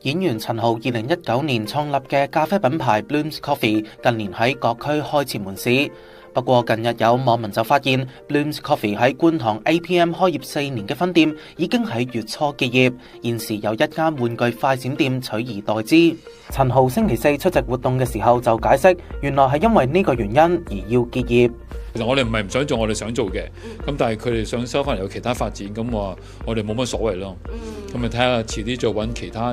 演員陳豪2019年創立嘅咖啡品牌 Bloom's Coffee 近年喺各區開設門市。不過近日有網民就發現 Bloom's Coffee 喺觀塘 APM 開業4年嘅分店已經喺月初結業，現時有一間玩具快閃店取而代之。陳豪星期四出席活動嘅時候就解釋，原來係因為呢個原因而要結業。其實我哋唔係唔想做我哋想做嘅，咁但係佢哋想收翻嚟有其他發展，咁我哋冇乜所謂咯。咁咪睇下遲啲再揾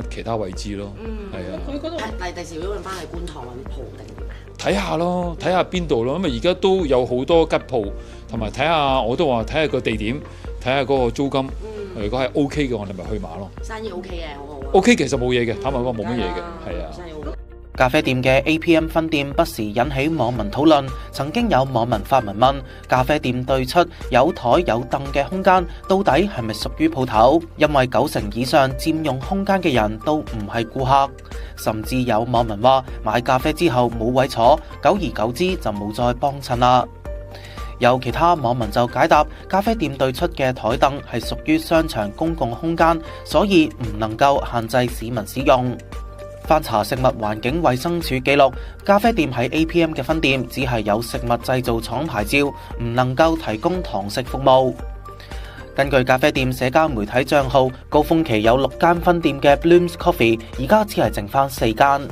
其他位置咯。係啊。佢嗰度係第時會揾翻去觀塘揾鋪定點啊？睇下咯，睇下邊度咯，因為而家都有好多吉鋪，同埋睇下我都話睇下個地點，睇下嗰個租金。如果係 OK 嘅，我哋咪去馬咯。生意 OK 嘅，好好。OK 其實冇嘢嘅，坦白講冇乜嘢嘅，係啊。咖啡店嘅 APM 分店不時引起網民討論，曾經有網民發文問：咖啡店對出有台有凳嘅空間，到底係咪屬於鋪頭？因為90%以上佔用空間嘅人都唔係顧客，甚至有網民話買咖啡之後冇位坐，久而久之就冇再幫襯啦。有其他網民就解答：咖啡店對出嘅台凳係屬於商場公共空間，所以唔能夠限制市民使用。翻查食物環境衛生署記錄，咖啡店喺 APM 嘅分店只係有食物製造廠牌照，唔能夠提供堂食服務。根據咖啡店社交媒體帳號，高峰期有6間分店嘅 Bloom's Coffee，而家只係剩翻4間。